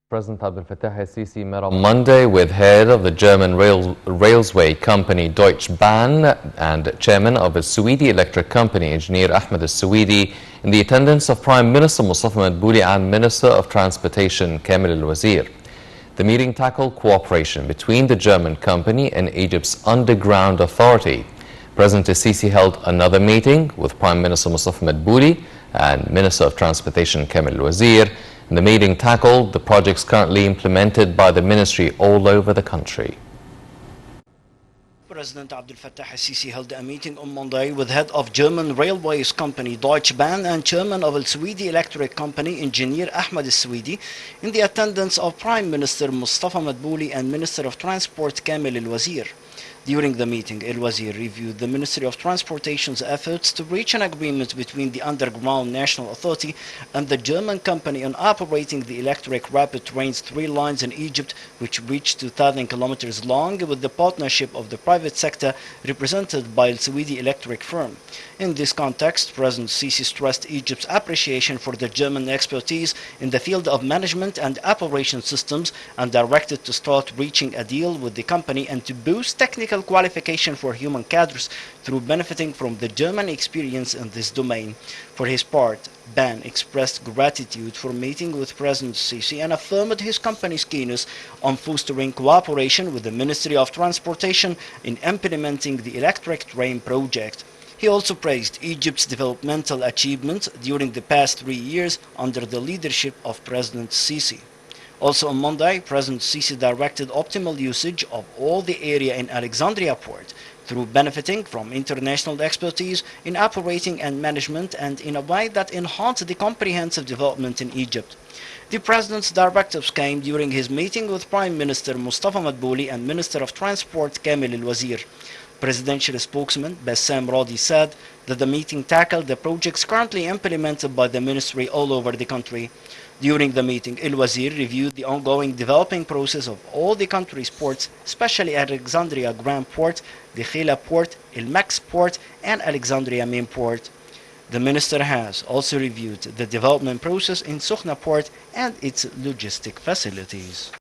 President Abdel AlSissi met on Monday with head of the German railway company Deutsche Bahn and chairman of its Suwidi electric company, engineer Ahmed al-Suwidi, in the attendance of Prime Minister Mustafa Madbouli and Minister of Transportation Kamil al-Wazir. The meeting tackled cooperation between the German company and Egypt's underground authority. President al-Sisi held another meeting with Prime Minister Mustafa Madbouli and Minister of Transportation Kamil al-Wazir. The meeting tackled the projects currently implemented by the ministry all over the country. President Abdel Fattah AlSissi held a meeting on Monday with head of German railways company Deutsche Bahn and chairman of al-Suwidi electric company, engineer Ahmed al-Suwidi, in the attendance of Prime Minister Mustafa Madbouli and Minister of Transport Kamil al-Wazir. During the meeting, al-Wazir reviewed the Ministry of Transportation's efforts to reach an agreement between the Underground National Authority and the German company on operating the electric rapid trains 3 lines in Egypt, which reach 2,000 kilometers long, with the partnership of the private sector represented by al-Suwidi electric firm. In this context, President Sisi stressed Egypt's appreciation for the German expertise in the field of management and operation systems and directed to start reaching a deal with the company and to boost technical qualification for human cadres through benefiting from the German experience in this domain. For his part, Bahn expressed gratitude for meeting with President Sisi and affirmed his company's keenness on fostering cooperation with the Ministry of Transportation in implementing the electric train project. He also praised Egypt's developmental achievements during the past 3 years under the leadership of President Sisi. Also on Monday, President Sisi directed optimal usage of all the area in Alexandria port through benefiting from international expertise in operating and management and in a way that enhanced the comprehensive development in Egypt. The President's directives came during his meeting with Prime Minister Mustafa Madbouli and Minister of Transport Kamil al-Wazir. Presidential spokesman Bassam Radi said that the meeting tackled the projects currently implemented by the ministry all over the country. During the meeting, al-Wazir reviewed the ongoing developing process of all the country's ports, especially Alexandria Grand Port, the Khila Port, El-Max Port, and Alexandria Main Port. The minister has also reviewed the development process in Sokhna Port and its logistic facilities.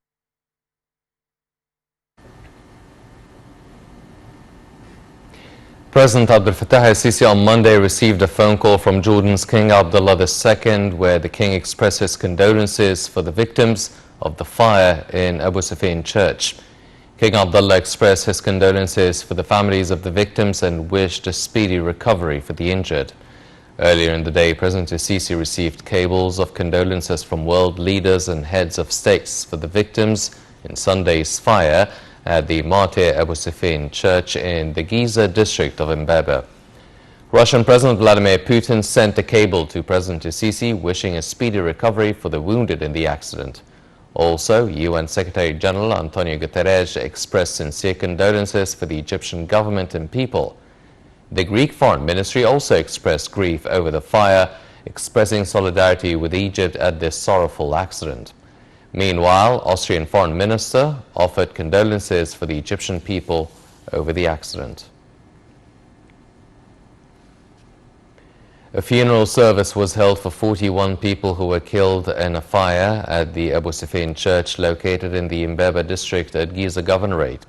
President Abdel AlSissi on Monday received a phone call from Jordan's King Abdullah II, where the king expressed his condolences for the victims of the fire in Abu Sufyan Church. King Abdullah expressed his condolences for the families of the victims and wished a speedy recovery for the injured. Earlier in the day, President AlSissi received cables of condolences from world leaders and heads of states for the victims in Sunday's fire at the Martyr Abu Sufyan Church in the Giza district of Mbaba. Russian President Vladimir Putin sent a cable to President AlSissi wishing a speedy recovery for the wounded in the accident. Also, UN Secretary General Antonio Guterres expressed sincere condolences for the Egyptian government and people. The Greek Foreign Ministry also expressed grief over the fire, expressing solidarity with Egypt at this sorrowful accident. Meanwhile, Austrian Foreign Minister offered condolences for the Egyptian people over the accident. A funeral service was held for 41 people who were killed in a fire at the Abu Sufyan Church located in the Mbaba district at Giza Governorate.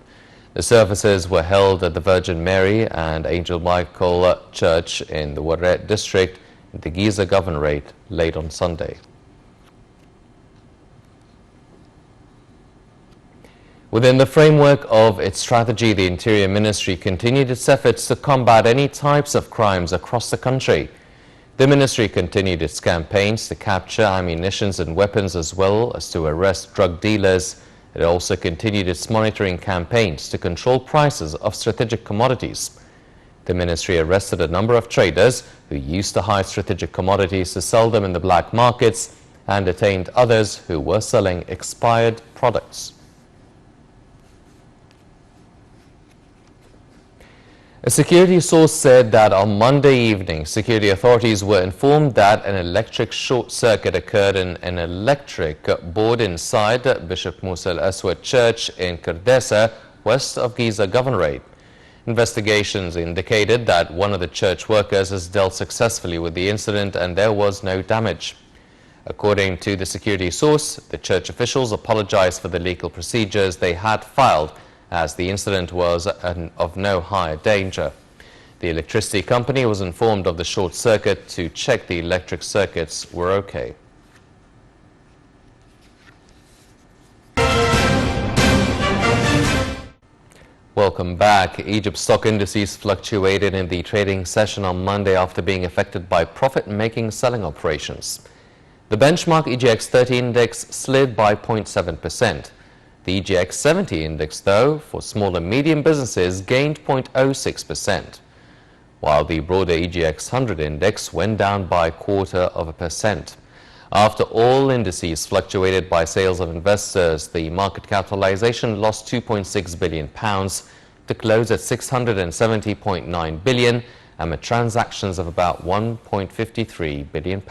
The services were held at the Virgin Mary and Angel Michael Church in the Waret district in the Giza Governorate late on Sunday. Within the framework of its strategy, the Interior Ministry continued its efforts to combat any types of crimes across the country. The ministry continued its campaigns to capture ammunition and weapons as well as to arrest drug dealers. It also continued its monitoring campaigns to control prices of strategic commodities. The ministry arrested a number of traders who used to hide strategic commodities to sell them in the black markets and detained others who were selling expired products. A security source said that on Monday evening, security authorities were informed that an electric short circuit occurred in an electric board inside Bishop Musa al-Aswad Church in Kardesa, west of Giza Governorate. Investigations indicated that one of the church workers has dealt successfully with the incident and there was no damage. According to the security source, the church officials apologized for the legal procedures they had filed, as the incident was of no higher danger. The electricity company was informed of the short circuit to check the electric circuits were okay. Welcome back. Egypt's stock indices fluctuated in the trading session on Monday after being affected by profit-making selling operations. The benchmark EGX 30 index slid by 0.7%. The EGX 70 index, though, for small and medium businesses gained 0.06%, while the broader EGX 100 index went down by 0.25%. After all indices fluctuated by sales of investors, the market capitalization lost £2.6 billion to close at £670.9 billion amid transactions of about £1.53 billion.